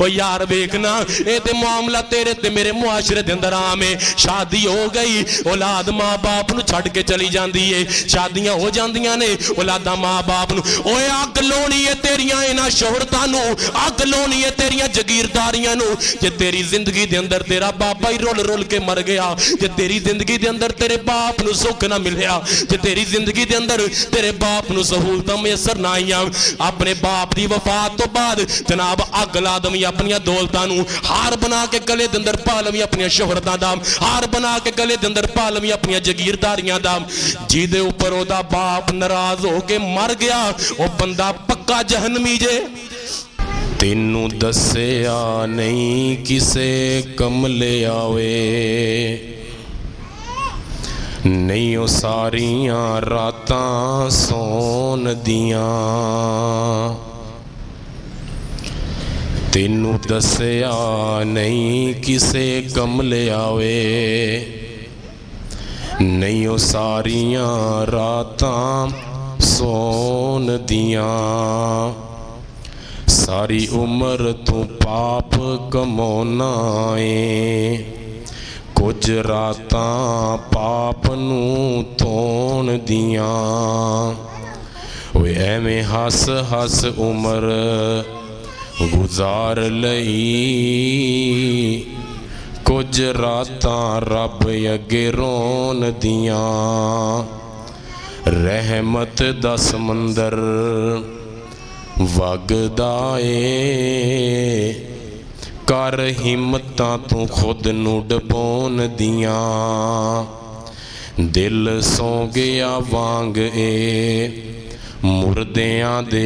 ओ यार वेखना ये ते मामला तेरे ते मेरे मुआशरे दे अंदर आम है। शादी हो गई, औलाद माँ बाप नू छड़ के चली जाती है, शादियां हो जांदियां ने, औलादा माँ बाप नू। ओए अग लाउणी है तेरियां इन्हां शोहरतां नू, अग लाउणी है तेरियां जगीरदारियां नू। जे तेरी जिंदगी दे अंदर तेरा बाबा ही रुल रुल के मर गया, जे तेरी जिंदगी दे अंदर तेरे बाप नू सुख ना मिलिया, जे तेरी जिंदगी दे अंदर तेरे बाप नू सहूलतां मैसर ना आईयां, अपने बाप दी वफात तो बाद जनाब अग ला दवी अपनी दौलतां नू, हार बना के गले दे अंदर पा लवी अपनी शोहरतां दा, हार बना के गले दे अंदर पा लवी अपनी जगीरदारियां दा। जिहदे उपर ओदा बाप नाराज हो के मर गया ओ बंदा पक्का जहन्नमी जे। तेनू दस्सिया नहीं किसे कमले आवे, नहीं ओ सारियां रातां सौन दियां। तेनू दस्सिया नहीं किसे कमले आवे, नहीं ओ सारियां रातां सौन दियां। सारी उम्र तू पाप कमाउना है, कुछ रातां पाप नू धोण दियां। ओए एवें हस हस उम्र गुजार लई, कुछ रातां रब अगे रोन दियां। रहमत दा समंदर वगदा ए, कर हिम्मतां तू खुद नू डबोन दियां। दिल सौ गया वांग ए मुर्दियां दे,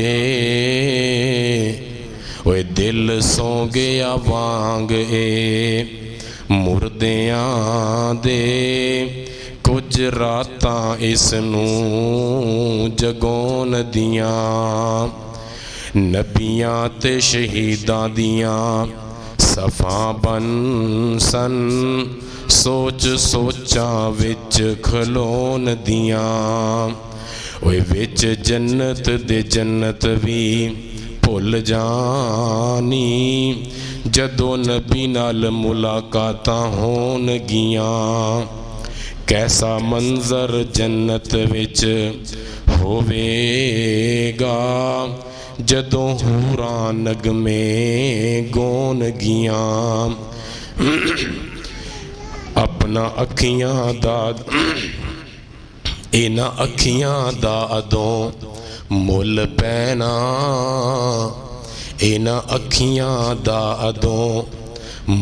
ओए दिल सौ गया वांग ए मुर्दियां दे। कुछ रातां इसनू जगोन दियां, नबियां ते शहीदां दियां सफा बन सन। सोच सोचां विच खलोन दियां, ओए विच जन्नत दे जन्नत भी भुल जानी, जदों नबी नाल मुलाकातां होन गियां। कैसा मंजर जन्नत विच होवेगा, जदों हूरां नगमे गौन गियां। अपना अखियां दा इन्हां अखियां दा अदों मुल पैना, इन्हां अखियां दा अदों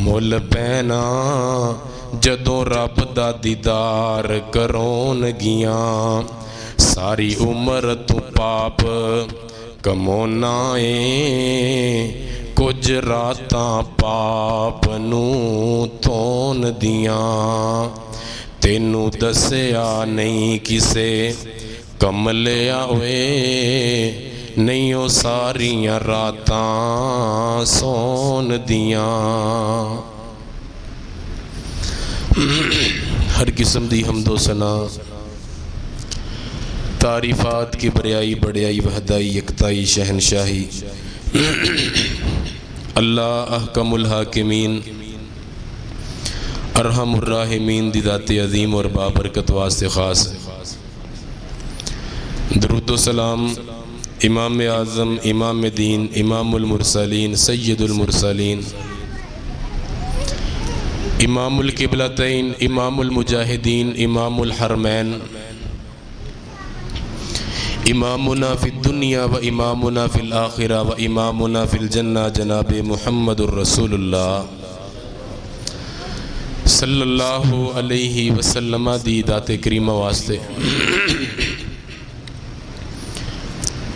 मुल पैना। जदों रब दा दीदार करोन गियां, सारी उम्र तू पाप कमाउना ए, कुछ रातां पाप नू धोन दियां। तेनू दस्सिया नहीं किसे कमले आवे, नहीं ओ सारियां रातां सौन दियां। हर किस्म दी हम्दो सना तारीफात की बरियाई बड़ियाई वहदाई यकताई शहनशाही अल्लाह अहकमुल हाकिमीन अरहमुर राहिमीन दी ज़ात अज़ीम और बाबरकत वास्ते ख़ास। दरूद सलाम इमाम आज़म इमाम दीन इमामुल मुरसलीन सय्यदुल मुरसलीन इमामुल किबलतैन इमामुल मुजाहिदीन इमामुल हरमैन इमामुना फिद दुनिया व इमामुना फिल आखिरा व इमामुना फिल जन्ना जनाब मुहम्मदुर रसूलुल्लाह सल्लल्लाहु अलैहि वसल्लम दी दाते करीमा वास्ते।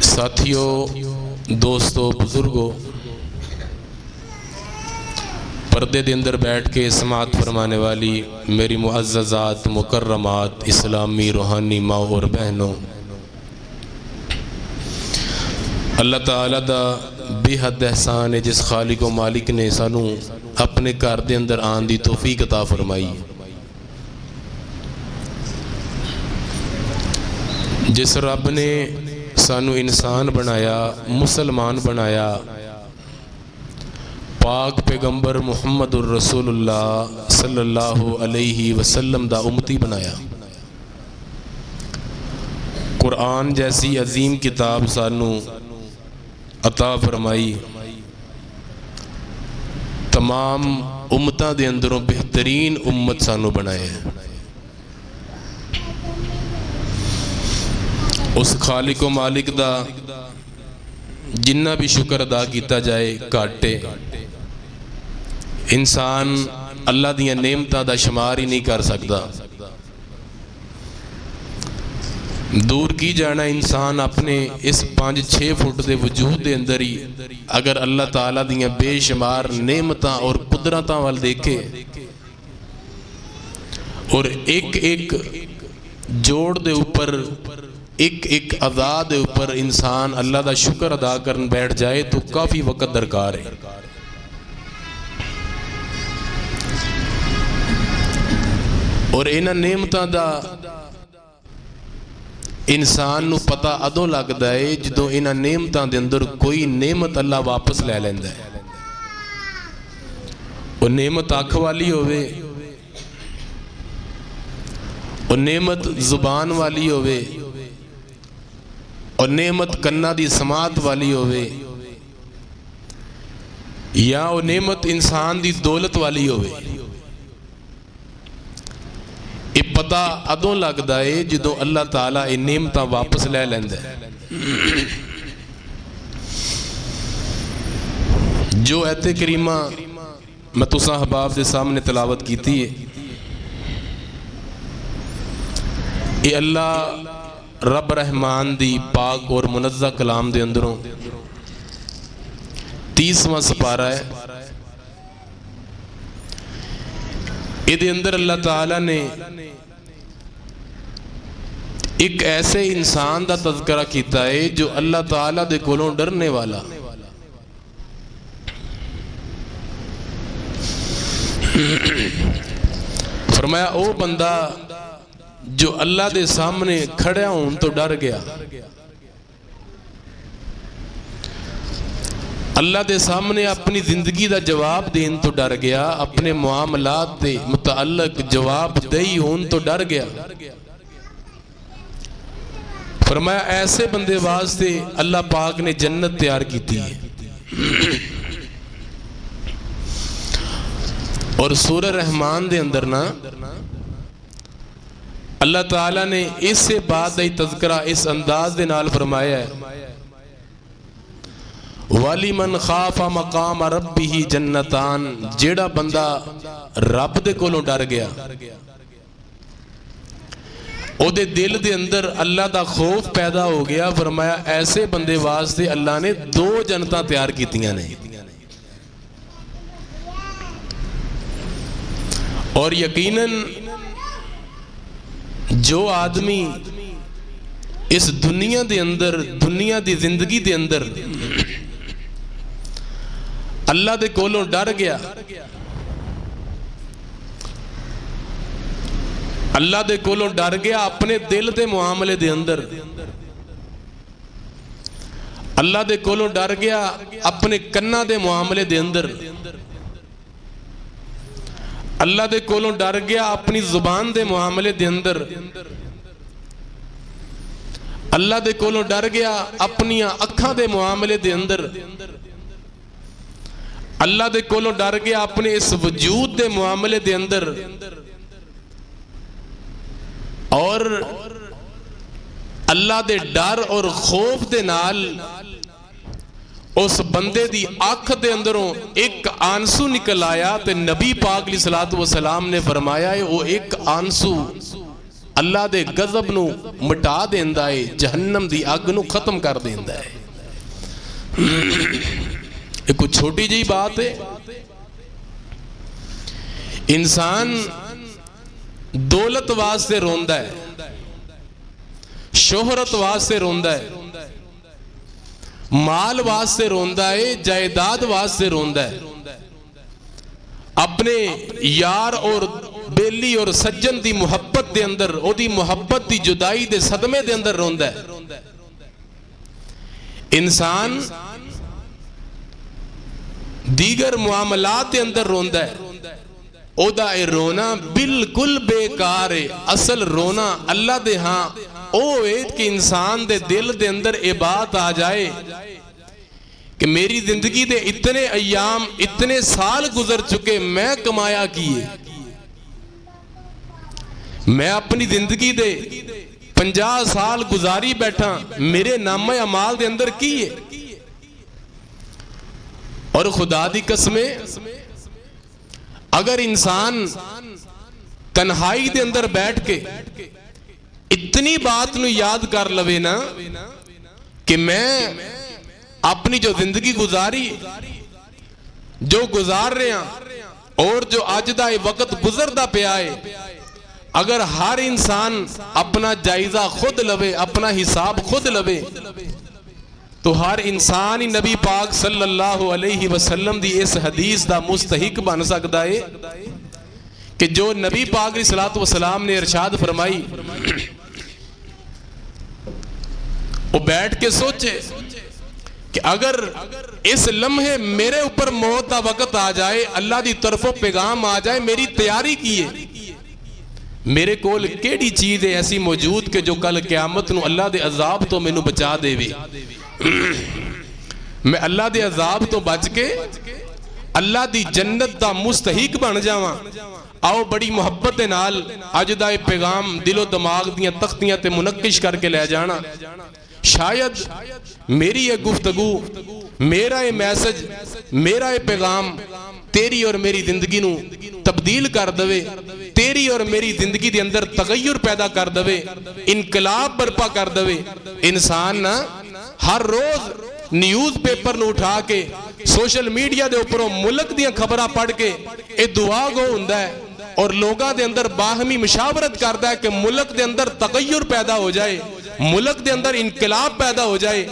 साथियों, दोस्तों, बुजुर्गों, पर्दे के अंदर बैठ के समात फरमाने वाली मेरी मुअज़्ज़ज़ात मुकर्रमात इस्लामी रूहानी माँ और बहनों, अल्लाह ताला दा बेहद एहसान है जिस खालिक व मालिक ने सानू अपने घर के अंदर आने की तौफीक अता फरमाई। जिस रब ने सानू इंसान बनाया, मुसलमान बनाया, पाक पैगंबर मुहम्मदुर रसूलुल्लाह सल्लल्लाहु अलैहि वसल्लम दा उम्मती बनाया। कुरान जैसी अजीम किताब सानू अता फरमाई, तमाम उम्मतां दे अंदरों बेहतरीन उम्मत सानू बनाया। उस खालिक व मालिक दा जिन्ना भी शुक्र अदा किया जाए घट है। इंसान अल्लाह दियां नेमतां दा शुमार ही नहीं कर सकता। दूर की जाना इंसान अपने इस 5-6 फुट के वजूद के अंदर ही अगर अल्लाह ताला दियां बेशुमार नेमतां और कुदरतां वाल देखे और एक एक जोड़ दे ऊपर एक एक अदा दे ऊपर इंसान अल्लाह दा शुक्र अदा करन बैठ जाए तो काफ़ी वक्त दरकार है। और इन्हां नेमतां दा इंसान नू पता अदों लगदा है जदों इन्हां नेमतां दे अंदर कोई नेमत अल्लाह वापस लै लैंदा है। वो नेमत अख वाली होवे, वो नेमत जुबान वाली होवे, और नेमत कन्ना दी समात वाली होवे, या वो नेमत इंसान दी दौलत वाली होवे। ये पता अदों लगदा है जदों अल्लाह ताला ये नेमतां वापस लै लैंदा है। जो ऐते करीमा मैं तुसां अहबाब दे सामने तिलावत कीती है, ये अल्लाह रब रहमान दी पाक और मुनज़्ज़ा कलाम दे अंदरों 30वां सपारा है। इहदे अंदर अल्लाह ताला ने एक ऐसे इंसान दा तज़किरा कीता है जो अल्लाह ताला दे कोलों डरने वाला, फरमाया ओ बंदा जो अल्लाह दे सामने खड़ा होने तो डर गया, अल्लाह दे सामने अपनी जिंदगी का जवाब देने तो डर गया, अपने मुआमलात दे मुतअल्लिक जवाब दही होने तो डर गया। फरमाया ऐसे बंदे वास्ते अल्लाह पाक ने जन्नत तैयार की है। और सूरह रहमान दे अंदर ना अल्लाह ताला ने इससे बाद ही तज़किरा इस अंदाज दे नाल फरमाया है, वाली मन खाफा मकाम रब्बिही जन्नतान, जेड़ा बंदा रब दे कोलों डर गया, ओदे दिल दे अंदर अल्लाह दा खौफ पैदा हो गया। फरमाया ऐसे बंदे वास्ते अल्लाह ने 2 जन्नतां तैयार कीतियां ने। और यकीनन जो आदमी इस दुनिया दे अंदर, दुनिया दी जिंदगी दे अंदर अल्लाह दे कोलों डर गया, अल्लाह दे कोलों डर गया अपने दिल दे मुआमले दे अंदर, अल्लाह दे कोलों डर गया अपने कन्ना दे मुआमले दे अंदर, अल्लाह दे कोलों डर गया अपनी जुबान दे मुआमले दे अंदर, अल्लाह दे कोलों डर गया अपनी अखां दे मुआमले दे अंदर, अल्लाह दे कोलों डर गया अपने इस वजूद दे मुआमले दे अंदर। और अल्लाह दे डर और खौफ दे नाल उस बंदे दी अख दे अंदरों एक आंसू निकल आया, ते नबी पाक अलैहिस्सलातु वस्सलाम ने फरमाया है वो एक आंसू अल्लाह दे गज़ब नू मिटा देंदा है, जहन्नम दी अग नू खत्म कर देंदा है। ये कोई छोटी जी बात है। इंसान दौलत वास्ते रोंदा है, शोहरत वास्ते रोंदा है, माल वास्ते रोंदा है, जायदाद वास्ते रोंदा है, अपने यार और बेली और सज्जन दी मुहब्बत दे अंदर, ओदी मुहब्बत दी जुदाई दे सदमे दे अंदर रोंदा है। इंसान दीगर मुआमलात के अंदर रोंदा है, ओदा ए रोना बिल्कुल बेकार है। असल रोना अल्लाह दे हां ओ है कि इंसान दे दिल दे अंदर ये बात आ जाए कि मेरी जिंदगी दे इतने अयाम इतने साल गुजर चुके, मैं कमाया किए, मैं अपनी जिंदगी दे 50 साल गुजारी बैठा, मेरे नामे अमाल दे अंदर की है। और खुदा दी कसमें अगर इंसान तन्हाई दे अंदर बैठ के इतनी बात नू याद कर लवे ना कि मैं अपनी जो जिंदगी गुजारी, जो गुजार रहे हैं और जो अज दा वक्त गुजरदा पिया है, अगर हर इंसान अपना जायजा खुद लवे, अपना हिसाब खुद लवे, तो हर इंसान ही नबी पाक सल्लल्लाहु अलैहि वसल्लम दी इस हदीस दा मुस्तहिक बन सकता है कि जो नबी पाक अलैहिस्सलातु वस्सलाम ने इरशाद फरमाई, वो बैठ के सोचे कि अगर इस लम्हे मेरे ऊपर मौत का वक्त आ जाए, अल्लाह की तरफों पैगाम आ जाए, मेरी तैयारी की है, मेरे कोल केड़ी चीज है ऐसी मौजूद के जो कल क़यामत नूं अल्लाह दे अजाब तो मैनू बचा देवे, मैं अल्लाह दे अजाब तो बच के अल्लाह दी जन्नत दा मुस्तहिक बन जावां। आओ बड़ी मुहब्बत दे नाल अज दा ये पैगाम दिलो दिमाग दियां तख्तियां ते मुनक्किश करके ले जाना। शायद मेरी ये गुफ्तगू, मेरा ये मैसेज, मेरा ये पैगाम तेरी और मेरी जिंदगी नू तब्दील कर दवे, तेरी और मेरी जिंदगी के अंदर तगय्युर पैदा कर दवे, इनकलाब बर्पा कर दवे। इंसान ना हर रोज न्यूज़ पेपर नू उठा के सोशल मीडिया के उपरों मुल्क दियां खबरां पढ़ के ये दुआ गो हुंदा है और लोगों के अंदर बाहमी मुशावरत करता है कि मुल्क के अंदर तगय्युर पैदा हो जाए, मुल्क के अंदर इनकलाब पैदा हो जाए।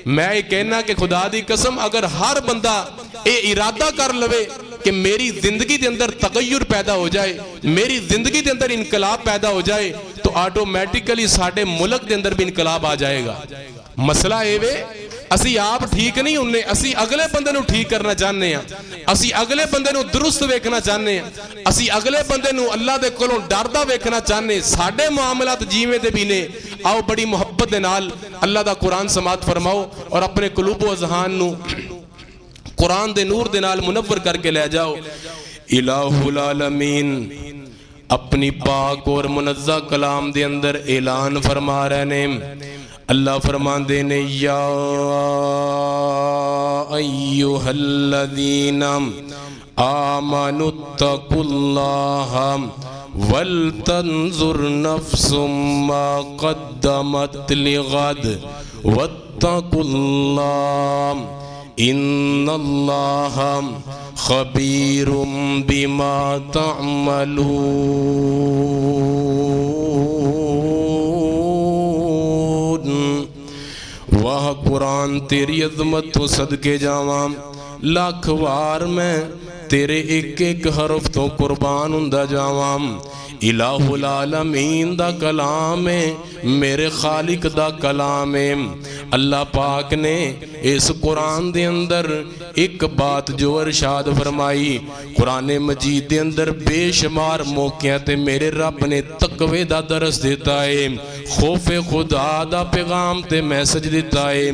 मैं ये कहना कि खुदा दी कसम अगर हर बंदा ये इरादा कर लवे कि मेरी जिंदगी के अंदर तगय्युर पैदा हो जाए, मेरी जिंदगी के अंदर इनकलाब पैदा हो जाए, तो ऑटोमैटिकली साडे मुल्क के अंदर भी इनकलाब आ जाएगा। मसला ये वे असी आप ठीक नहीं हुन्ने, असी अगले बंदे नू ठीक करना चाहते हैं, असी अगले बंदे नू दुरुस्त वेखना चाहते हैं, असी अगले बंदे नू अल्लाह दे कोलों डरदा वेखना चाहते। साडे मामलात जीवें दे भी ने। आओ बड़ी मुहब्बत दे नाल अल्लाह दा कुरान समात फरमाओ और अपने कुलूब व ज़हान नू कुरान दे नूर दे नाल मुनव्वर करके ले जाओ। इलाहुल आलमीन अपनी पाक और मुनज़्ज़ा कलाम दे अंदर ऐलान फरमा रहे ने। अल्लाह फरमाते ने या अय्युहल्लज़ीना आमनुत्तकुल्लाह वल तंजुर नफ्सुम मा क़द्दमत लिग़द वत्तकुल्लाह इन्नल्लाह खबीरुम बिमा तअमलून। वाह कुरान तेरी अज़मत तो सदके जावां, लाख वार मैं तेरे एक एक हरफ तो कुर्बान हुंदा जावां। इलाहुल आलमीन दा कलाम है, मेरे खालिक दा कलाम है। अल्लाह पाक ने इस कुरान दे अंदर एक बात जो इरशाद फरमाई, कुरान मजीद दे अंदर बेशुमार मौकियां ते मेरे रब ने तकवे दा दरस दिता है, खौफे खुदा दा पैगाम ते मैसेज दिता है,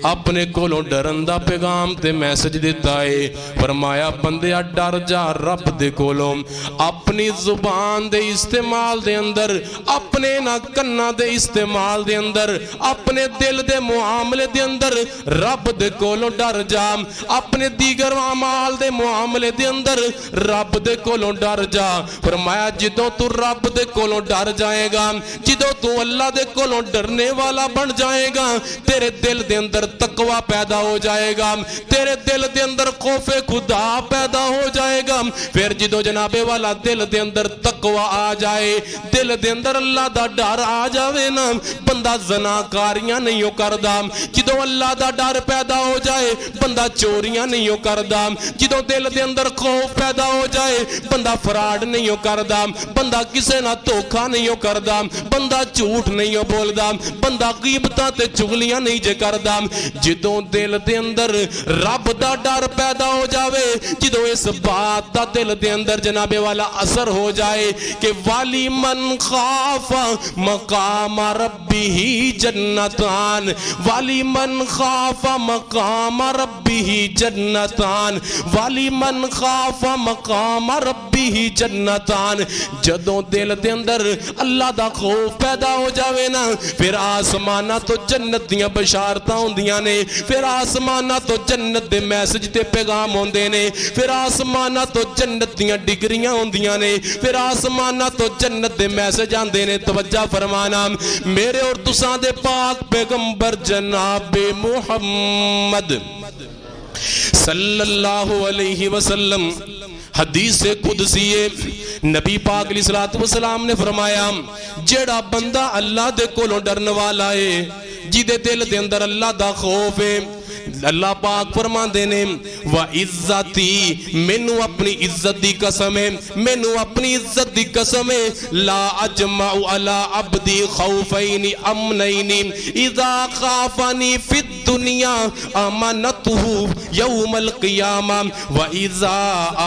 अपने कोलों डरन दा पैगाम ते मैसेज दिता है। फरमाया बंदिया डर जा रब दे कोलों, अपनी जुबान दे इस्तेमाल दे अंदर, अपने ना कन्ना दे इस्तेमाल दे अंदर, अपने दिल दे मुआमले दे अंदर रब दे कोलों डर जा, अपने दीगर अमाल दे मुआमले दे अंदर रब दे कोलों डर जा। फरमाया जिदों तू रब दे कोलों डर जाएगा, जिदों तू अल्लाह दे कोलों डरने वाला बन जाएगा, तेरे दिल दे अंदर तकवा पैदा हो जाएगा, तेरे दिल दे अंदर खौफे खुदा पैदा हो जाएगा, फिर जो जनाबे वाला दिल दे अंदर तकवा आ जाए, दिल दे अंदर अल्लाह दा डर आ जाए ना, बंदा ज़नाकारियां नहीं हो करदा। जो अल्लाह दा डर पैदा हो जाए बंदा चोरियां नहीं हो करदा। जो दिल दे अंदर खौफ पैदा हो जाए बंदा फराड नहीं हो करदा, बंदा किसे ना धोखा नहीं हो करदा, बंदा झूठ नहीं हो बोलदा, बंदा गीबतां ते चुगलियां नहीं जे करदा। जो दिल दे अंदर रब दा डर पैदा हो जाए, जो इस बात दा दिल दे अंदर जनाबे वाला असर हो जाए कि वाली मन खाफा मकाम रब्बिही जन्नतान, वाली मन खाफा मकाम रब्बिही जन्नतान, वाली मन खाफा मकाम रब्बिही जन्नतान। जदों दिल दे अंदर अल्लाह दा खौफ पैदा हो जाए ना, फिर आसमाना तो जन्नत दियां बशारतां होंदियां ने, फिर आसमाना तो जन्नत दे मैसेज ते पैगाम होंदे ने, फिर आसमाना तो जन्नत दियां डिग्रियां होंदियां ने, फिर आसमाना तो जन्नत दे मैसेज आंदे ने। तवज्जो फरमाना, मेरे और तुसां दे पाक पैगंबर जनाबे मुहम्मद सल्लल्लाहु अलैहि वसल्लम हदीस कुदसी नबी पाक अलैहिस्सलातु वस्सलाम ने फरमाया, जेड़ा बंदा अल्लाह दे कोलों डरन वाला है, जिदे दिल दे अंदर अल्लाह दा खौफ है, अल्लाह पाक फरमांदे ने व इज्जती, मैनू अपनी इज्जत दी कसम है, मैनू अपनी इज्जत दी कसम है, ला अजमाउ अला अब्दी खौफैनी अमनैनी इज़ा खाफनी फिद दुनिया अमानतहु यौमल क़ियामा व इज़ा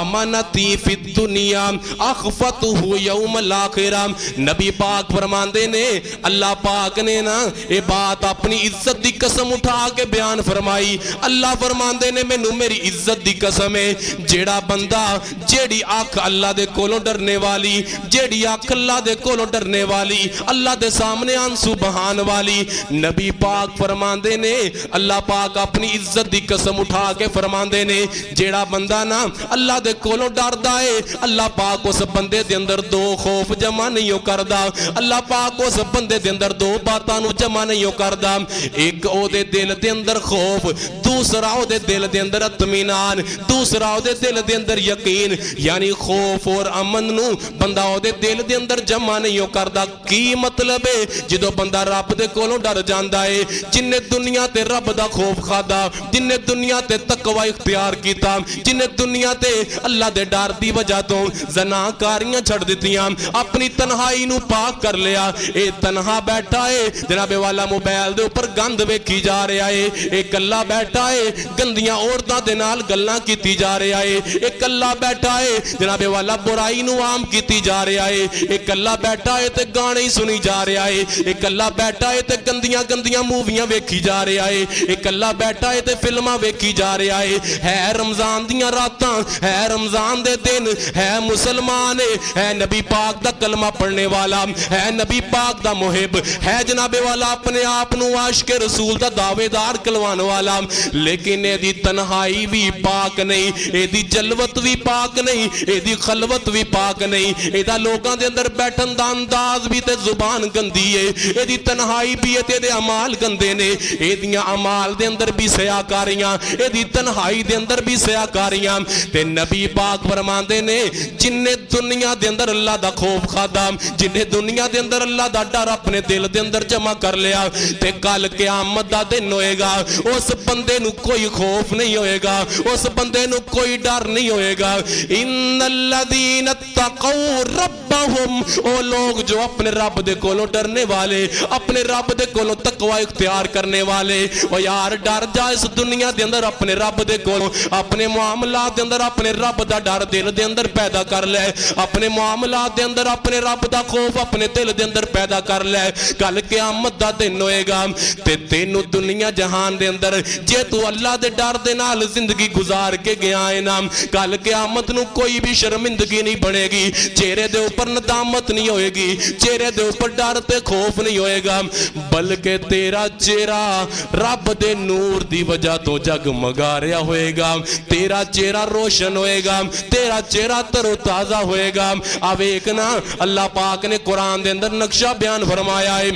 अमानती फिद दुनिया अखफतहु यौमल आखिरा। नबी पाक फरमांदे ने, अल्लाह पाक ने ना ये बात अपनी इज्जत दी कसम उठा के बयान फरमाई। अल्लाह फरमांदे ने, मैनू मेरी इज्जत दी कसम है, जेड़ा बंदा जेड़ी अख अल्लाह दे कोलों डरने वाली, जेड़ी अख अल्लाह दे कोलों डरने वाली, अल्लाह दे सामने आंसू बहाने वाली, नबी पाक फरमांदे ने, अल्लाह पाक अपनी इज्जत दी कसम उठा के फरमांदे ने, जेड़ा बंदा ना अल्लाह दे कोलों डरदा है, अल्लाह पाक उस बंदे दे अंदर दो खौफ जमा नहीं हो करदा, अल्लाह पाक उस बंदे दे अंदर दो बातां नू जमा नहीं हो करदा। एक ओदे दिल दे अंदर खौफ, दूसरा ओदे दिल दे अंदर इत्मीनान, दूसरा ओदे दिल दे अंदर यकीन। यानी खौफ और अमन नू बंदा ओदे दिल दे अंदर जमा नहीं हो करदा। की मतलब है, जो बंदा रब दे कोलों डर जांदा है, जिन्ने दुनिया ते रब दा खौफ खादा, जिन्ने दुनिया ते तकवा इख्तियार कीता, जिन्ने दुनिया ते अल्लाह दे डर दी वजह तो ज़नाकारियां छड़ दित्तियां, अपनी तन्हाई नू पाक कर लिया, ए तन्हा बैठा है जनाबे वाला मोबाइल दे ऊपर गंद वेखी जा रहा है, एक कल्ला बैठा है गंदियां औरतां दे नाल गल्लां कीती जा रहा है, एक कल्ला बैठा है जनाबे वाला बुराई नू आम कीती जा रहा है, एक कल्ला बैठा है ते गाने ही सुनी जा रहा है, एक कल्ला बैठा है ते गंदियां गंदियां मूवियां वेखी जा रहा है, एक कल्ला बैठा है ते फिल्मां वेखी जा रहा है रमजान दियां रातां, है रमजान दे दिन, है मुसलमान है नबी पाक दा कलमा पढ़ने वाला, है नबी पाक दा मुहिब, है जनाबे वाला अपने आप नू आशिक रसूल दा दावेदार कहलवाने वाला, लेकिन एदी तन्हाई भी पाक नहीं, एदी जलवत भी पाक नहीं, एदी खलवत भी पाक नहीं, एदा लोकां दे अंदर बैठन दा अंदाज भी ते जुबान गंदी है, एदी तन्हाई भी है ते एदे अमाल गंदे ने, एदियां अमाल दे अंदर भी सयाकारियां, एदी तन्हाई दे अंदर भी सयाकारियां। ते नबी पाक फरमांदे ने, जिन्ने दुनिया दे अंदर अल्लाह दा खौफ खादा, जिन्ने दुनिया दे अंदर अल्लाह दा डर अपने दिल दे अंदर जमा कर लिया, ते कल क़यामत दा दिन होएगा, उस बंदे नू कोई खौफ नहीं होएगा, उस बंदे नू कोई डर नहीं होएगा। इन्नल्लज़ीना तक़ौ रब्बहुम, ओ लोग जो अपने रब दे कोलों डरने वाले, अपने रब दे कोलों तकवा इख्तियार करने वाले, ओ यार डर जा इस दुनिया दे अंदर अपने रब दे कोलों, अपने मामलात दे अंदर अपने रब दा डर दिल दे अंदर पैदा कर ले, अपने मामलात दे अंदर अपने रब दा खौफ अपने दिल दे अंदर पैदा कर ले। कल क़यामत दा दिन होएगा ते तेनू दुनिया जहान दे अंदर जे तू अल्लाह दे डर दे नाल जिंदगी गुजार के गया है ना, कल क़यामत नू कोई भी शर्मिंदगी नहीं बनेगी, चेहरे दे ऊपर नदामत नहीं होएगी, चेहरे दे ऊपर डर ते खौफ नहीं होएगा, बल्कि तेरा चेहरा रब दे नूर दी वजह तो जगमगा रहा होएगा, तेरा चेहरा रोशन होएगा, तेरा चेहरा तरोताजा होएगा। अब एक ना अल्लाह पाक ने कुरान दे अंदर नक्शा बयान फरमाया है,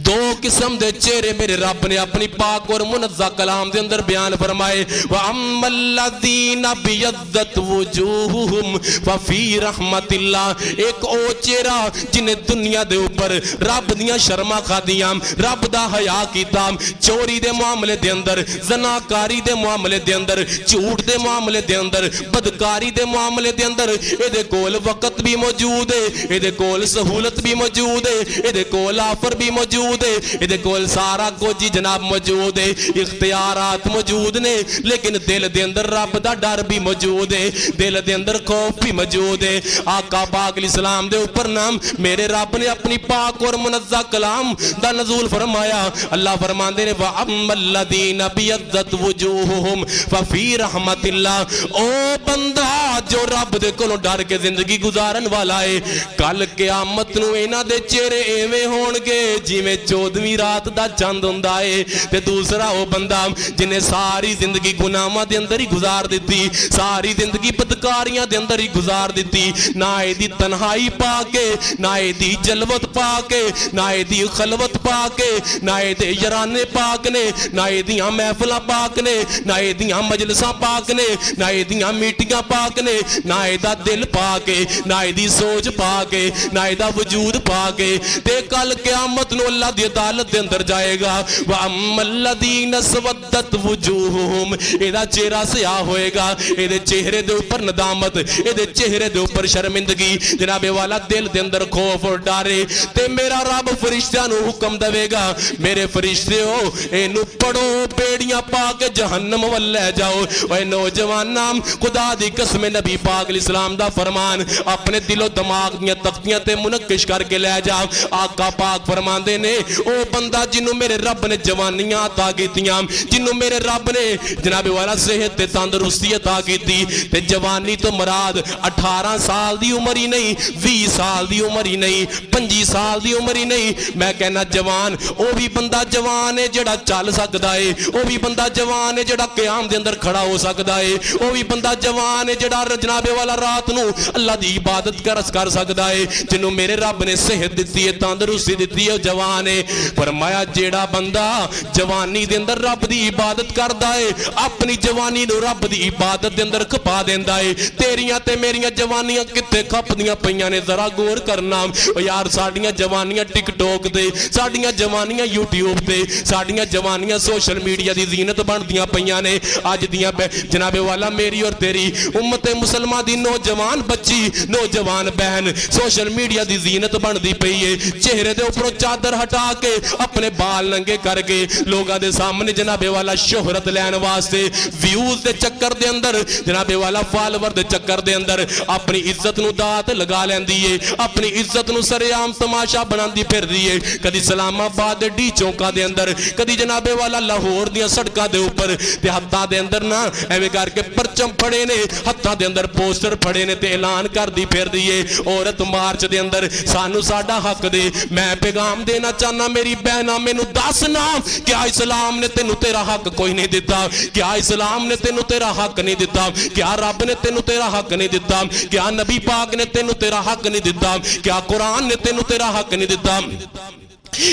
दो किस्म दे चेहरे मेरे रब ने अपनी पाक और मुनज़्ज़ा कलाम दे अंदर बयान फरमाए। व अम्मल्लज़ीना बियद्दत वुजूहुहुम फफी रहमतिल्लाह, एक ओ चेहरा जिन्हें दुनिया दे ऊपर रब दियां शर्मा खादियां, रब दा हया कीता, चोरी दे मामले दे अंदर, ज़नाकारी दे मामले दे अंदर, झूठ दे मामले दे अंदर, बदकारी दे मामले दे अंदर इहदे कोल वक्त भी मौजूद है, इहदे कोल सहूलत भी मौजूद है, इहदे कोल आफर भी मौजूद है, इहदे कोल सारा कुछ ही जनाब मौजूद है, इख्तियारात मौजूद ने, लेकिन दिल दे अंदर रब दा डर भी मौजूद है, दिल दे अंदर खौफ भी मौजूद है। आका पाक इस्लाम दे ऊपर नाम मेरे रब ने अपनी पाक और मुनज़्ज़ा कलाम दा नज़ूल फरमाया। अल्लाह फरमांदे ने व अम्मल्लज़ीना बियद्दत वुजूहुहुम फफी रहमतिल्लाह, ओ बंदा जो रब दे कोलों डर के जिंदगी गुजारन वाला है, कल क़यामत नूं इन्हां दे चेहरे एवें होणगे जिवें 14वीं रात दा चंद हुंदा है। ते दूसरा वो बंदा जिन्हें सारी जिंदगी गुनाहां दे अंदर ही गुजार दित्ती, सारी जिंदगी बदकारियां दे अंदर ही गुजार दित्ती, ना इहदी तन्हाई पाके, ना इहदी जलवत पाके, ना इहदी खलवत पाके, ना इहदे यराने पाक ने, ना इहदियां महफिलां पाक ने, ना इहदियां मजलिसां पाक ने, ना इहदियां मीटिंगां पाक ने, ना इहदा दिल पाके, ना इहदी सोच पाके, ना इहदा वजूद पाके। ते कल क़यामत नूं अल्लाह दी अदालत दे अंदर जाएगा। व अम्मल्लज़ीना स्वद्दत वुजूहुहुम, इहदा चेहरा स्याह होएगा, इहदे चेहरे दे ऊपर नदामत, इहदे चेहरे दे ऊपर शर्मिंदगी, जनाबे वाला दिल दे अंदर खौफ और डर। ते मेरा रब फरिश्तियां नूं हुक्म देवेगा, मेरे फरिश्तेओ इहनूं पढ़ो, बेड़ियां पा के जहन्नम वल ले जाओ। ओए नौजवाना, खुदा दी कसम नबी पाक इस्लाम दा फरमान अपने दिलो दिमाग दियां तख्तियां ते मुनक्किश करके ले जा। आका पाक फरमांदे ने ओ बंदा जिन्हों मेरे रब ने जवानियां अता कीतियां, जिन्हों मेरे रब ने जनाबे वाला सेहत ते तंदुरुस्ती अता कीती, ते जवानी तो मुराद 18 साल दी उम्र ही नहीं, 20 साल दी उम्र ही नहीं, 25 साल दी उम्र ही नहीं। मैं कहना जवान ओ भी बंदा जवान है जेड़ा चल सकदा है, ओ भी बंदा जवान है जेड़ा क़याम दे अंदर खड़ा हो सकदा है, ओ भी बंदा जवान है जेड़ा जनाबे वाला रात नूं अल्लाह दी इबादत कर सकदा है। जिन्हों मेरे रब ने सेहत दित्ती है, तंदुरुस्ती दित्ती है, जवान है। फरमाया जेड़ा बंदा जवानी दे अंदर रब दी इबादत करदा है, अपनी जवानी नूं रब दी इबादत दे अंदर खपा देंदा है। तेरियां ते मेरियां जवानियां कित्थे खपदियां पईयां ने, जरा गौर करना। ओ यार साडियां जवानियां टिकटॉक ते, साडियां जवानियां यूट्यूब ते, साडियां जवानियां सोशल मीडिया दी जीनत बनदियां पईयां ने। अज दियां जनाबे वाला मेरी और तेरी उम्मत मुसलमान दी नौजवान बच्ची, नौजवान बहन सोशल मीडिया दी जीनत बनदी पई है। चेहरे दे ऊपरों चादर हटा के अपने बाल नंगे करके लोगों दे सामने जनाबे वाला शोहरत लैन वास्ते, व्यूज दे चक्कर दे अंदर, जनाबे वाला फॉलोवर दे चक्कर दे अंदर अपनी इज्जत नूं दात लगा लैंदी है, अपनी इज्जत नूं सरेआम तमाशा बनांदी फिरदी है। कदी इस्लामाबाद दे डी चौका दे अंदर, कदी जनाबे वाला लाहौर दियां सड़कां दे ऊपर, ते हत्थां दे अंदर ना एवें करके परचम फड़े ने, हत्थां दे अंदर पोस्टर फड़े ने, ते ऐलान करदी फिरदी है औरत मार्च दे अंदर सानू साडा हक दे। मैं पैगाम देना चाहना मेरी बहना, मैनू दस ना क्या इस्लाम ने तेनू तेरा हक कोई नहीं दिता? क्या इस्लाम ने तेनू तेरा हक नहीं दिता? क्या रब ने तेनू तेरा हक नहीं दिता? क्या नबी पाक ने तेनू तेरा हक नहीं दिता? क्या कुरान ने तेनू तेरा हक नहीं दिता?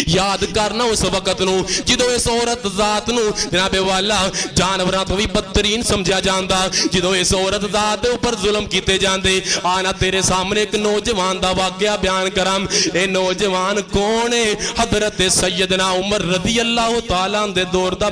याद करना उस वक्त नूं जिदों इस औरत जात नूं जनाबे वाला जानवरां तो भी बदतरीन समझा जांदा, जिदों इस औरत जात दे उपर जुल्म कीते जांदे। आना तेरे सामने एक नौजवान दा वाकया बयान करां। ए नौजवान कौन है? हजरत सैयदना उमर रज़ी अल्लाह तआला दे दौर दा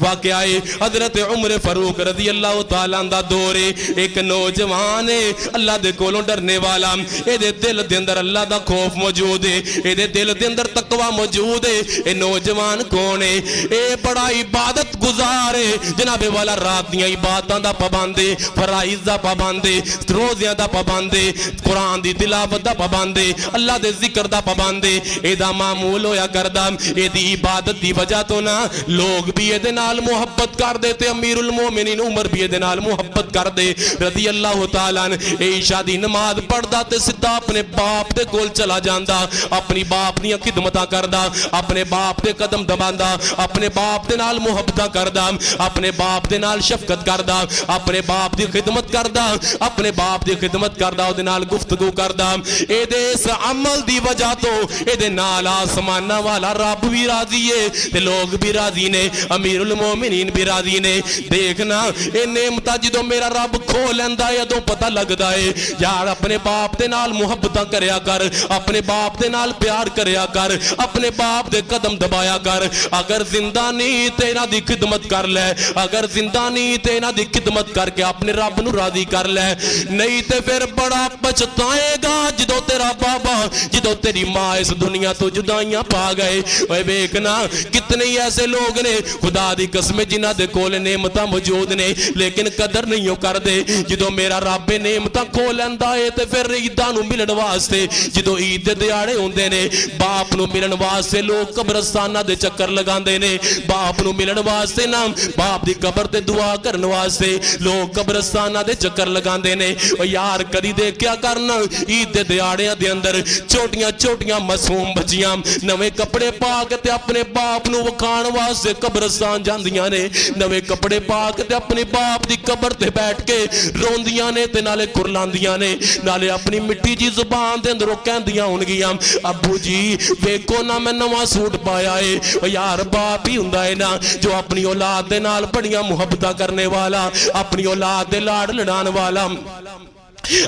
वाकया है। हजरत उमर फारूक रज़ी अल्लाह तआला दा दौर है। एक नौजवान है अल्लाह दे कोलों डरने वाला, एदे दिल दे अंदर अल्लाह दा खौफ मौजूद है, एदे दिल दे अंदर तकवा मौजूद है। ए नौजवान कौन है? ए बड़ा इबादत गुजार है जनाबे वाला, रात दियां इबादतां दा पाबंद है, फराइज दा पाबंद है, रोज़ियां दा पाबंद है, कुरान दी तिलावत दा पाबंद है, अल्लाह दे जिक्र दा पाबंद है। एदा मामूल होया करदा एदी इबादत दी वजह तो ना लोग भी एदे नाल मुहब्बत कर दे, ते अमीरुल मोमिनीन उमर भी एदे नाल मुहब्बत कर दे रज़ी अल्लाह तआला। ईशा दी नमाज पढ़दा ते सीधा अपने बाप दे कोल चला जांदा, अपनी बाप दियां खिदमतां करदा, अपने बाप दे कदम दबांदा, अपने बाप दे नाल मुहब्बतां करदा, अपने बाप दे नाल शफकत करदा, अपने बाप दी खिदमत करदा, अपने बाप दी खिदमत करदा, उहदे नाल गुफ्तगू करदा। इहदे इस अमल दी वजह तो इहदे नाल आसमानां वाला रब भी राजी है ते लोग भी राजी ने, अमीरुल मोमिनीन भी राजी ने। देखना ये नेमतां जदों मेरा रब खो लैंदा है उदों पता लगदा है यार अपने बाप दे नाल मुहब्बतां करया कर, अपने बाप दे नाल प्यार करया कर, अपने बाप दे कदम दबाया कर। अगर जिंदा नहीं ते इन्हां दी खिदमत कर ले, अगर जिंदा नहीं ते इन्हां दी खिदमत करके अपने रब नूं राजी कर ले, नहीं ते फिर बड़ा पछताएगा जदों तेरा बाबा जदों तेरी मां इस दुनिया तो जुदाइयां पा गए। ओए वेखना कितने ही ऐसे लोग ने खुदा दी कसम जिन्हां दे कोल नेमतां मौजूद ने लेकिन कदर नहीं करदे। जदों मेरा रब नेमतां खो लैंदा है ते फिर ईदां नूं मिलण वास्ते जदों ईद दे दिहाड़े हुंदे ने बाप नूं मिलण वास्ते लोग कब्रस्तानां दे चक्कर लगांदे ने, बाप नूं मिलण वास्ते ना बाप दी कबर ते दुआ करन वास्ते लोग कब्रस्तानां दे चक्कर लगांदे ने। ओ यार कदी देखिया करन ईद दे दिहाड़ियां दे अंदर छोटियां छोटियां मासूम बच्चियां नवे कपड़े पा के ते अपने बाप नूं वखाण वास्ते कब्रस्तान जांदियां ने, नवे कपड़े पा के ते अपने बाप दी कबर ते बैठ के रोंदियां ने ते नाले कुरलांदियां ने, नाले अपनी मिट्टी जी जुबान दे अंदरों कहंदियां होणगियां अब्बू जी वेखो ना मैं नवां सूट पाया है। ओ यार बाप ही हुंदा है ना जो अपनी औलाद दे नाल बड़ियां मुहब्बतां करने वाला, अपनी औलाद दे लाड़ लड़ाने वाला,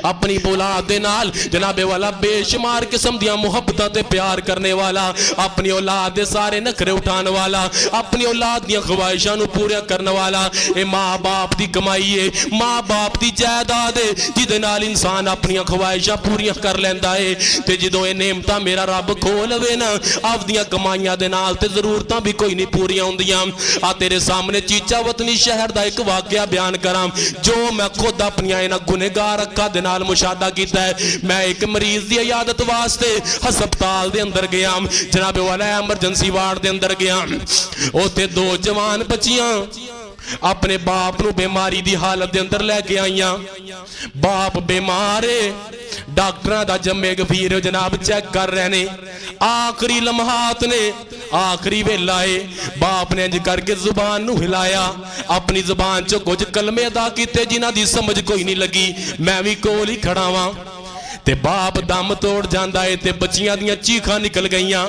अपनी औलाद दे नाल जनाबे वाला बेशुमार किस्म दियां मुहब्बतां ते प्यार करने वाला, अपनी औलाद दे सारे नखरे उठाने वाला, अपनी औलाद दियां ख्वाहिशां नूं पूरा करने वाला। ए माँ बाप दी कमाई है, माँ बाप दी जायदाद है जिहदे नाल इंसान अपनी ख्वाहिशां पूरियां कर लैंदा है। ते जदों ए नेमतां मेरा रब खो लवे ना आपदियां कमाइयां दे नाल ते जरूरतां भी कोई नहीं पूरियां हुंदियां। आ तेरे सामने चीचा वतनी शहर दा एक वाकया बयान करां जो मैं खुद अपनियां इन्हां गुनहगार अक्खां दे नाल मुशाहदा कीता है। मैं एक मरीज दी इयादत वास्ते हस्पताल दे अंदर गया, जनाबे वाला एमरजेंसी वार्ड दे अंदर गया, उत्थे दो जवान बच्चियां अपने बाप नूं बीमारी दी हालत दे अंदर लैके आईयां। बाप बीमार है, डॉक्टरां दा जम्मे गफीर जनाब चेक कर रहे ने, आखिरी लम्हात ने, आखिरी वेला है। बाप ने इंज करके जुबान नूं हिलाया, अपनी जुबान चो कुछ कलमे अदा कीते जिन्हां दी समझ कोई नहीं लगी। मैं भी कोल ही खड़ा वां ते बाप दम तोड़ जांदा है ते बच्चियां दियां चीखां निकल गईयां,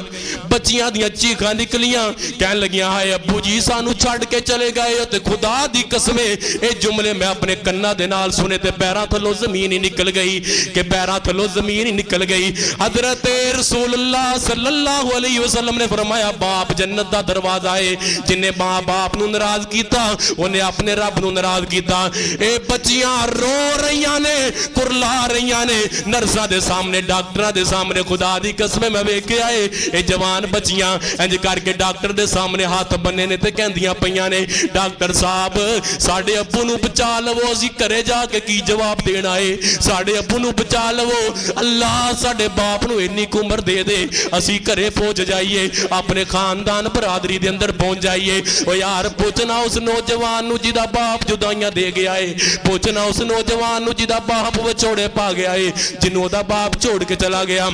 बच्चियां दियां चीखां निकलियां, कहन लगियां हाय अब्बू जी सानू छड़ के चले गए ते खुदा दी कसम ये जुमले मैं अपने कन्ना दे नाल सुने ते पैरां थल्लों जमीन ही निकल गई कि पैरां थल्लों जमीन ही निकल गई। हजरत रसूलुल्लाह सल्लल्लाहु अलैहि वसल्लम ने फरमाया बाप जन्नत दा दरवाजा है, जिन्हें मां बाप नूं नाराज कीता उन्हें अपने रब नूं नाराज कीता। ए बच्चियां रो रहीयां ने, कुरला रहीयां ने, नर्सां दे सामने डॉक्टरां दे सामने, खुदा दी कसम मैं वेखिया है ए जवान बच्चियां इंज करके डॉक्टर दे सामने हाथ बन्ने ने ते कहंदियां पईयां ने डॉक्टर साहब साडे अब्बू नूं बचा लवो, असीं घरे जाके की जवाब देना है, साडे अब्बू नूं बचा लवो, अल्लाह साडे बाप नूं इन्नी उम्र दे दे असीं घरे पहुंच जाइए, अपने खानदान बरादरी दे अंदर पहुंच जाइए। ओ यार पुछना उस नौजवान नूं जिहदा बाप जुदाइयां दे गया है, पुछना उस नौजवान नूं जिहदा बाप विछोड़े पा गया है, जिन्हों दा बाप छोड़ के चला गया।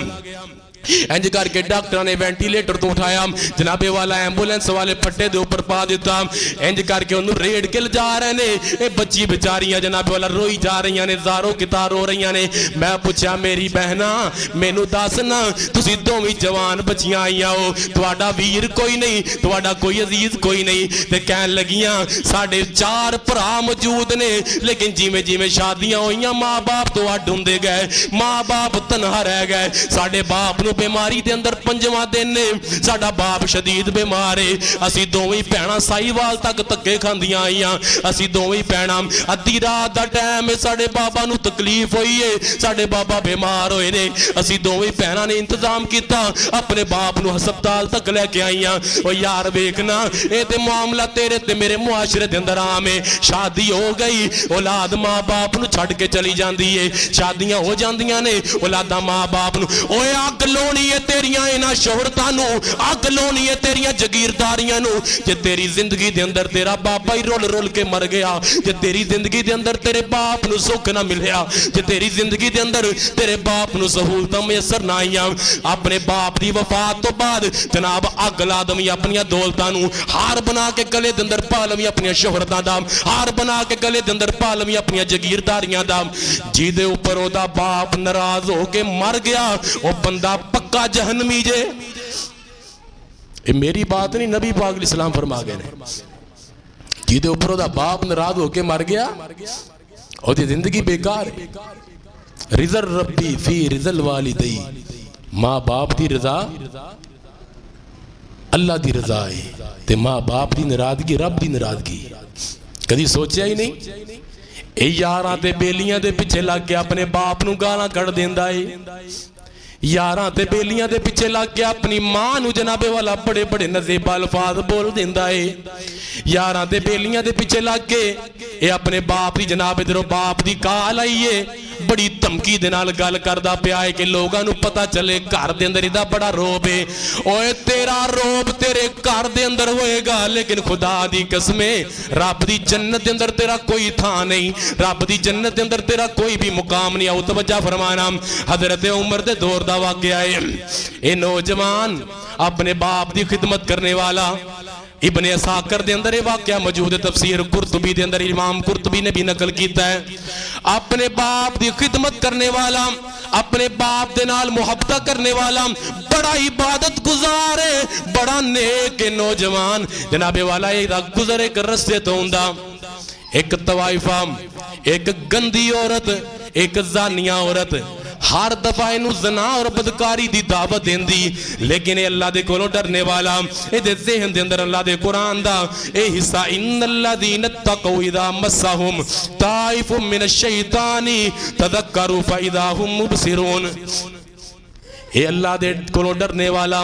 इंज करके डॉक्टर ने वेंटिलेटर तो उठाया, जनाबे वाला एंबुलेंस वाले पट्टे दे ऊपर पा दिता, इंज करके उन्होंने रेड़ के जा रहे ने। ये बच्ची बेचारियां जनाबे वाला रोई जा रही ने, जारो कितार रो रही ने। मैं पूछा मेरी बहना मैनू दस ना तुसी दोवें जवान बच्चियां आईयां हो, तुहाडा वीर कोई नहीं, तुहाडा कोई अजीज कोई नहीं, ते कहन लगियां साडे 4 भरा मौजूद ने लेकिन जिवें जिवें शादियां होईयां माँ बाप तो अड हुंदे गए, माँ बाप तनहा रह गए। साडे बाप नूं बीमारी दे अंदर 5वां दिन ने, साडा बाप शदीद बीमार है, असीं दोवें भैणां साहीवाल तक धक्के खांदियां आईयां, असीं दोवें भैणां अद्धी रात दा टाइम है, साडे बाबा नूं तकलीफ होई है, साडे बाबा बीमार होए ने, असीं दोवें भैणां ने इंतजाम कीता अपने बाप नूं हस्पताल तक लैके आईयां। ओ यार वेखना ये ते मामला तेरे ते मेरे मुआशरे दे अंदर आम है, शादी हो गई औलाद माँ बाप नूं छड्ड के चली जांदी है, शादियां हो जांदियां ने औलादां माँ बाप नूं। ओए अग लाउणी है तेरियां इन्हां शोहरतां नूं, अग लाउणी है तेरियां जगीरदारियां नूं। जे तेरी जिंदगी दे अंदर तेरा बाबा ही रुल रुल के मर गया, जे तेरी जिंदगी दे अंदर तेरे बाप नूं सुख ना मिलिया, जे तेरी जिंदगी दे अंदर तेरे बाप नूं सहूलतां मैसर ना आईयां, अपने बाप दी वफात तो बाद जनाब अग ला दवीं अपनी दौलतां नूं, हार बना के गले दे अंदर पा लवीं अपनी शोहरतां दा, हार बना के गले दे अंदर पा लवीं अपनी जगीरदारियां दा। जिहदे उपर ओदा बाप नाराज हो के मर गया वो बंदा पक्का जहन्नमी जे। ये मेरी बात नहीं, नबी पाक इस्लाम फरमा गए ने। जिहदे उपर ओदा बाप नाराज होके मर गया ओदी जिंदगी बेकार है। रिजल रब्बी फी रिजल वालिदई, माँ बाप की रजा अल्लाह की रजा है ते माँ बाप की नाराजगी रब की नाराजगी। कभी सोचा ही नहीं ये यारां ते बेलियां दे पिछे लग के अपने बाप नूं गालां कढ़ देंदा है, यारां ते बेलियां दे पिछे लग के अपनी मां नूं जनाबे वाला बड़े बड़े नज़ेबा अल्फाज बोल देंदा है, यारां ते बेलियां दे पिछे लग के ये अपने बाप की जनाब इधरों बाप की काल आई है, बड़ी धमकी दे नाल गल करदा पिया है कि लोगां नूं पता चले घर दे अंदर इहदा बड़ा रोब है। ओए तेरा रोब तेरे घर दे अंदर होएगा, लेकिन खुदा दी कसमे रब दी जन्नत दे अंदर तेरा कोई थां नहीं, रब दी जन्नत दे अंदर तेरा कोई भी मुकाम नहीं। आओ तवज्जो फरमाना, हजरत उमर दे दौर दा वाकया है। ये नौजवान अपने बाप दी खिदमत करने वाला, इब्ने असाकर दे अंदर ये वाकया मौजूद है, तफसीर कुर्तुबी दे अंदर इमाम कुर्तुबी ने भी नकल किया है। अपने बाप की खिदमत करने वाला, अपने बाप दे नाल मुहब्बत करने वाला, बड़ा इबादत गुजार है, बड़ा नेक नौजवान जनाबे वाला गुजर एक रस्ते तो हुंदा, एक तवाइफा, एक गंदी औरत, एक जानिया औरत हर दफा इनू जना और बदकारी दी दावत देंदी, लेकिन अल्लाह दे कोलों डरने वाला, इहदे ज़हन दे अंदर अल्लाह दे कुरान दा ए हिस्सा इन्नल्लज़ीना तक़ौ इज़ा मस्सहुम ताइफुम मिनश शैतानी तज़क्करू फ़इज़ा हुम मुबसिरून। ए अल्लाह दे कोलों डरने वाला,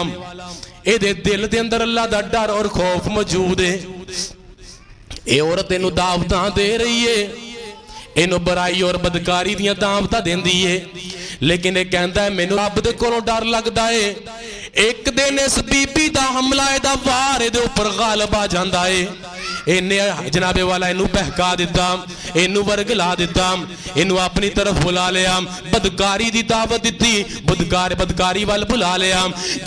इहदे दिल दे अंदर अल्लाह दा डर और खौफ मौजूद है। ए औरत इनू दावतां दे रही है, इनू बुराई और बदकारी दियां दावतां देंदी है, लेकिन ये कहता है मैनू रब दे कोलों डर लगता है। एक दिन इस बीबी दा हमला इहदा वार इहदे उपर गालिब आ जांदा है, इन्हें जनाबे वाला इनू बहका दिता, इनू वर्गला दिता, इनू अपनी तरफ बुला लिया, बदकारी दी दावत दी, बदकारी वाल बुला लिया।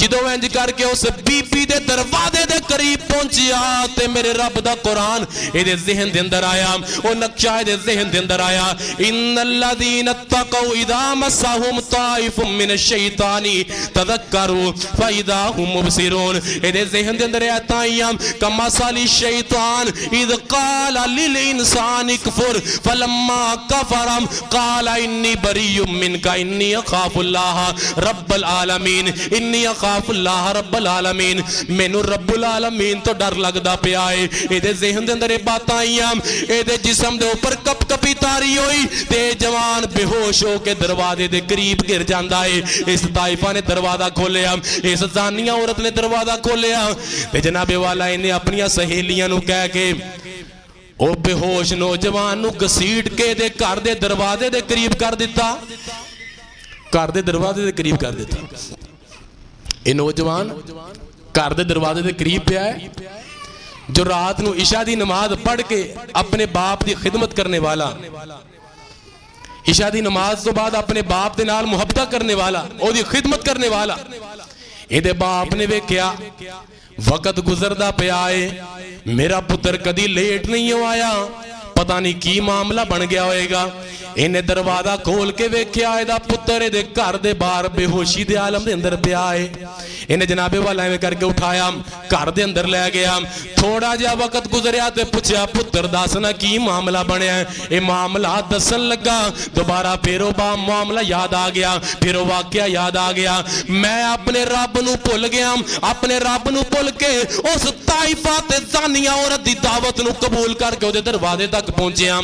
जो इंज करके उस बीबी दे दरवाजे दे करीब पहुंचिया ते मेरे रब दा कुरान इहदे ज़हन दे अंदर आया, वो नक्शा इहदे ज़हन दे अंदर आया, इन्नल्लज़ीना तक़ौ इज़ा मस्सहुम ताइफुम मिनश शैतानी तज़क्करू फ़इज़ा हुम मुबसिरून। इहदे ज़हन दे अंदर आयतां आईयां कमसली शैतान इज़ क़ाल लिल इंसानि कफ़ुर फ़लम्मा कफ़र क़ाल इन्नी बरीउम मिनका इन्नी अख़ाफ़ुल्लाह रब्बल आलमीन, इन्नी अख़ाफ़ुल्लाह रब्बल आलमीन। मैनू रब्बुल आलमीन तो डर लगदा पिया है। इहदे ज़हन दे अंदर ये बातां आईयां, इहदे जिस्म दे उपर कपकपी तारी होई ते जवान बेहोश हो के दरवाजे दे करीब गिर जांदा है। इस ताइफा ने दरवाजा खोलिया, इस जानिया औरत ने दरवाजा खोलिया ते जनाबे वाला इन्हें अपनी सहेलियां नू कह के ओ बेहोश नौजवान नू घसीट के दे घर दे दरवाजे दे करीब कर दिता, घर दे दरवाजे दे करीब कर दिता। ये नौजवान घर दे दरवाजे दे करीब पिया है, जो रात नू इशा दी नमाज पढ़ के अपने बाप की खिदमत करने वाला, इशा दी नमाज तो बाद अपने बाप दे नाल मुहब्बत करने वाला, ओदी खिदमत करने वाला। इहदे बाप ने वेख्या वक्त गुजरदा पिया है, मेरा पुत्र कदी लेट नहीं आया, पता नहीं की मामला बन गया होएगा। इन्हें दरवाजा खोल के वेख्या इहदा पुत्र इहदे घर दे बाहर बेहोशी दे आलम दे अंदर पिया है। इन्हें जनाबे वाला एवें करके उठाया, घर दे अंदर लै गया। थोड़ा जिहा वक्त गुजरिया ते पुछया पुत्र दस ना की मामला बनया। ये मामला दसन लगा, दोबारा फिर वह मामला याद आ गया, फिर वह वाकया याद आ गया। मैं अपने रब नूं भुल गया, अपने रब नूं भुल के उस ताइफा ते जानिया औरत दी दावत नूं कबूल करके उहदे दरवाजे तक पहुंचिया।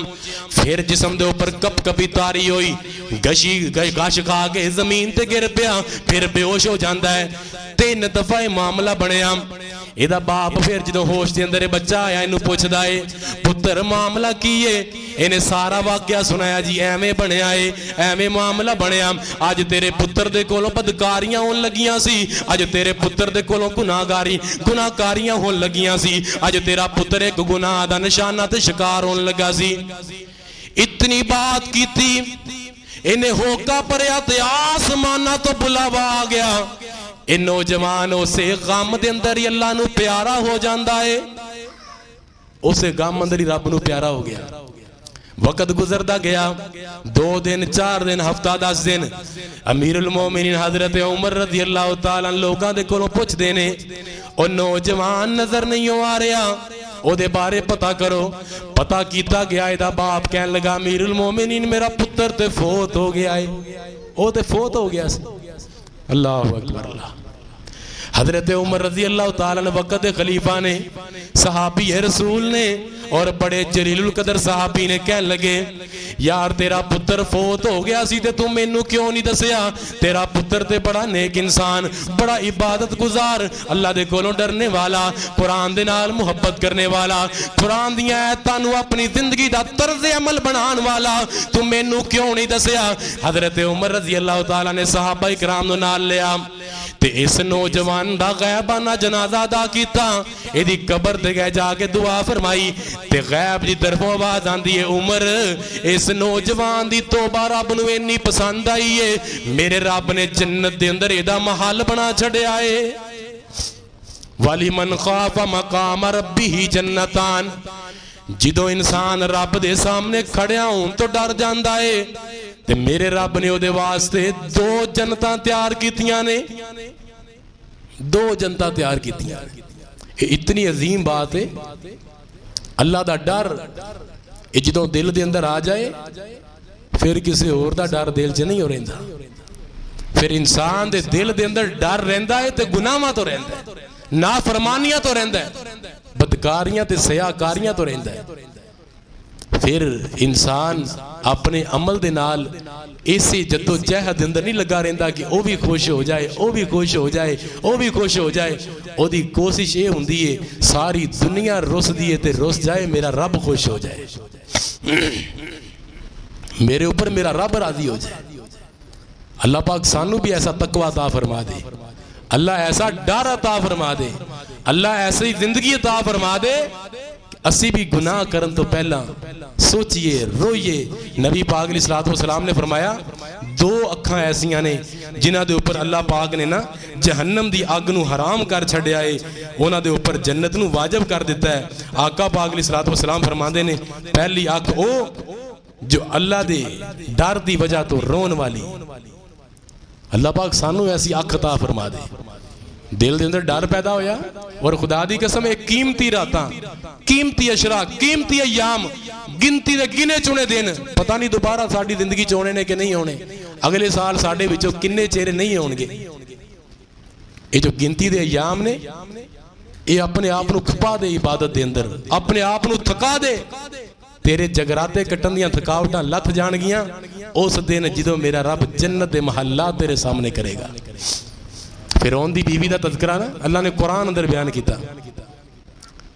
फिर जिस्म दे उपर कपकपी तारी होई, गश खा के जमीन ते गिर पिया, फिर बेहोश हो जाता है। 3 दफा मामला बनया। इहदा बाप फिर जो होश के अंदर बच्चा आया, इनू पुछदा है पुत्र मामला की है। इन्हें सारा वाकया सुनाया जी एवें बनया है, एवें मामला बनया। अज तेरे पुत्र दे कोलों बदकारियां होन लगियां सी, अज तेरे पुत्र दे कोलों गुनाहकारियां होन लगियां सी, अज तेरा पुत्र एक गुनाह दा निशाना ते शिकार होन लगा सी। इतनी बात कीती, इन्हें होका भरिया ते आसमाना तो बुलावा आ गया। ये नौजवान उसे गम दे अंदर ही अल्लाह नू प्यारा हो जाता है, उसे गम अंदर ही रब नू प्यारा हो गया। वक्त गुजरता गया, 2 दिन 4 दिन हफ्ता 10 दिन अमीरुल मोमिनीन हजरत उमर रज़ी अल्लाह तआला लोगों के कोलों पुछदे ने, ओ नौजवान नजर नहीं आ रहा, ओदे बारे पता करो। पता किया गया, इहदा बाप कहन लगा अमीरुल मोमिनीन मेरा पुत्र ते फोत हो गया है, वो तो फोत हो गया सी। अल्लाह अकबर अल्लाह। हजरत उमर रजी अल्लाह तआला वक़्त दे खलीफा ने, सहाबी है रसूल ने और बड़े जलीलुल कदर सहाबी ने कहन लगे यार तेरा पुत्र फोत हो गया सी ते तू मैनू क्यों नहीं दसिया? तेरा पुत्र ते बड़ा नेक इंसान, बड़ा इबादत गुजार, अल्लाह दे कोलों डरने वाला, कुरान दे नाल मुहब्बत करने वाला, कुरान दी आयतां नू अपनी जिंदगी दा तर्ज अमल बनाने वाला, तू मैनू क्यों नहीं दसिया? हजरत उमर रजी अल्लाह तआला ने सहाबा इकराम नू नाल लिया ते इस नौजवान दा गैबाना जनाजा अदा किया, इहदी कबर ते गए जाके दुआ फरमाई ते गैब दी तरफों आवाज आंदी है उमर इस नौजवान दी तौबा रब नू इन्नी पसंद आई है, मेरे रब ने जन्नत दे अंदर इहदा महल बना छड़िया है। वाली मन खाफा मकाम रब्बिही जन्नतान, जिदों इंसान रब दे सामने खड़िया होण तो डर जांदा है ते मेरे रब ने उहदे वास्ते 2 जन्नतां तैयार कीतियां ने, 2 जन्नतां तैयार कीतियां। इतनी अजीम बात है। अल्लाह दा डर ये जदों दिल दे अंदर आ जाए फिर किसी होर दा डर दिल च नहीं हो रहिंदा। फिर इंसान दे दिल दे अंदर डर रहिंदा है ते गुनाहां तो रहिंदा है, नाफरमानियां तो रहिंदा है, बदकारियां ते सयाकारियां तो रहिंदा है। फिर इंसान अपने अमल दे नाल इसी जद्दोजहद अंदर नहीं लगा रहिंदा कि वह भी खुश हो जाए, वह भी खुश हो जाए, वह भी खुश हो जाए। ओदी कोशिश ये हुंदी है सारी दुनिया रुसदी है ते रुस जाए, मेरा रब खुश हो जाए, मेरे ऊपर मेरा रब राजी हो जाए। अल्लाह पाक सानू भी ऐसा तकवा अता फरमा दे, अल्लाह ऐसा डर अता फरमा दे, अल्लाह ऐसी जिंदगी अता फरमा दे असी भी गुनाह करन तो पहला सोचिए रोइए। नबी पाक अलैहिस्सलातु वस्सलाम ने फरमाया 2 अखां ऐसियां ने जिन्हां दे उपर अल्लाह पाक ने ना जहन्नम दी अग नू हराम कर छड़िया है, उन्हां दे उपर जन्नत नू वाजिब कर दिता है। आका पाक अलैहिस्सलातु वस्सलाम फरमांदे ने पहली अख ओ जो अल्लाह दे डर दी वजह तो रोन वाली, अल्लाह पाक सानू ऐसी अख अता फरमा दे, दिल के अंदर डर पैदा होया। और खुदा दी कसम एक कीमती रातां, कीमती अशरा, कीमती अयाम, गिनती दे गिने चुने दिन, पता नहीं दोबारा साडी जिंदगी च होने ने कि नहीं होने, अगले साल साडे विचों किन्ने चेहरे नहीं होणगे। ये जो गिनती दे अयाम ने ये अपने आप नू खपा दे इबादत दे अंदर, अपने आप नू थका दे, तेरे जगराते कट्टन दियां थकावटां लथ जाणगियां उस दिन जदों मेरा रब जन्नत दे महल्ला तेरे सामने करेगा। फिरौन दी बीवी दा तज़किरा ना अल्लाह ने कुरान अंदर बयान किया,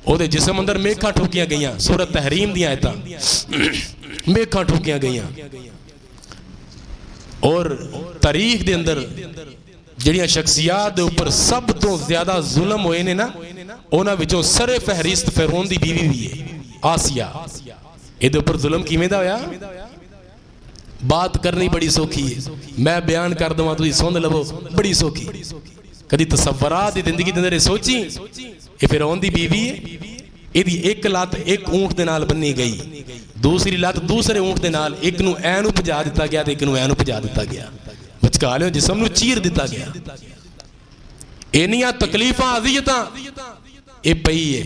ओदे जिस्म अंदर मेखा ठोकियां गईयां, सूरत तहरीम दी आयतां मेखा ठोकियां गईयां। और तारीख दे अंदर जिहड़ियां शख्सियात दे उपर सब तो ज्यादा जुल्म होए ने ना, उन्हां विचों सरे फहरिस्त फिरौन दी बीवी भी है, आसिया। इहदे उपर जुल्म किवें दा होया? बात करनी बड़ी सौखी है, मैं बयान कर दवा तुसीं सुन लवो, बड़ी सौखी। कदी तसव्वुरात दी जिंदगी दे अंदर सोची ये फिरौन दी बीवी है, इहदी एक लत एक ऊंट दे नाल बन्नी गई, दूसरी लत दूसरे ऊंट दे नाल, एक नू ऐ नू भजा दिता गया ते एक नू ऐ नू भजा दिता गया, विचकाले जिस्म नू चीर दिता गया। इन्नियां तकलीफां अज़ियतां ये पई है,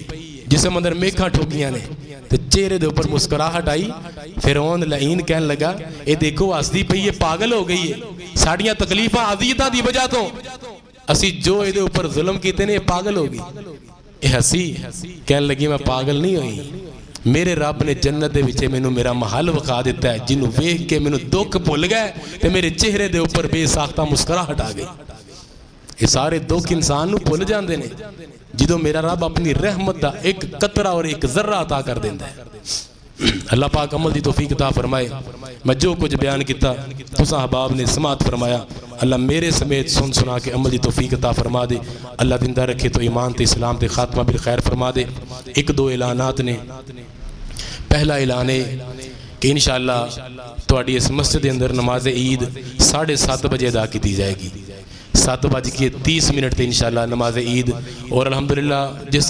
जिस्म अंदर मेखा ठोकियां ने ते चेहरे दे ऊपर मुस्कुराहट आई। फिरौन लईन कहन लगा ये देखो हसदी पई है, पागल हो गई है, साड़ियां तकलीफां अज़ियतां दी वजह तो असी जो इहदे ऊपर जुल्म कीते ने पागल हो गई। ये हसी कहन लगी मैं पागल नहीं हुई, मेरे रब ने जन्नत दे विच मैनू मेरा महल विखा दिता है, जिन्हों वेख के मैनू दुख भुल गए ते मेरे चेहरे दे ऊपर बेसाख्ता मुस्कुराहट आ गई। ये सारे दुख इंसान नू भुल जाते हैं जदों मेरा रब अपनी रहमत का एक कतरा और एक जर्रा अता कर देंदा है। अल्लाह पाक अमल की तौफीक अता फरमाए। मैं जो कुछ बयान किया तुस अहबाब ने समात फरमाया, अल्लाह मेरे समेत सुन सुना के अमल की तौफीक अता फरमा दे। अल्लाह जिंदा रखे तो ईमान ते इस्लाम ते खात्मा बिल खैर फरमा दे। एक दो ऐलानात ने। पहला ऐलान है कि इंशाअल्लाह तुहाडी इस मस्जिद के अंदर नमाज ईद 7:30 बजे अदा की जाएगी। 7:30 पर इंशाअल्लाह नमाज ईद। और अल्हम्दुलिल्लाह जिस